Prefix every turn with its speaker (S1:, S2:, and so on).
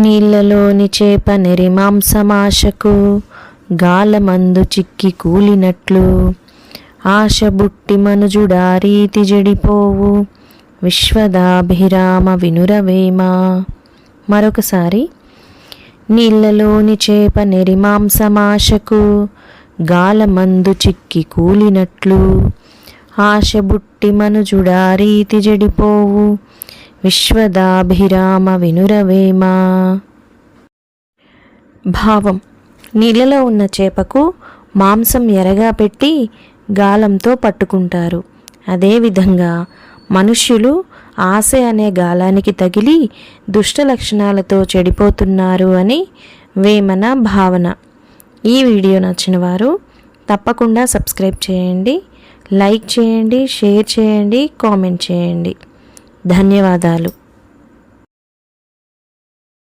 S1: నీళ్లలోని చేప నెరిమాంసమాశకు గాలమందు చిక్కి కూలినట్లు ఆశ బుట్టి మనుజుడా రీతి జడిపోవు విశ్వదాభిరామ వినురవేమ. మరొకసారి, నీళ్లలోని చేప నెరిమాంసమాశకు గాలమందు చిక్కి కూలినట్లు ఆశ బుట్టి మనుజుడా రీతి జడిపోవు విశ్వదాభిరామ వినురవేమ. భావం: నీళ్ళలో ఉన్న చేపకు మాంసం ఎరగా పెట్టి గాలంతో పట్టుకుంటారు. అదేవిధంగా మనుష్యులు ఆశ అనే గాలానికి తగిలి దుష్ట లక్షణాలతో చెడిపోతున్నారు అని వేమన భావన. ఈ వీడియో నచ్చిన వారు తప్పకుండా సబ్స్క్రైబ్ చేయండి, లైక్ చేయండి, షేర్ చేయండి, కామెంట్ చేయండి. ధన్యవాదాలు.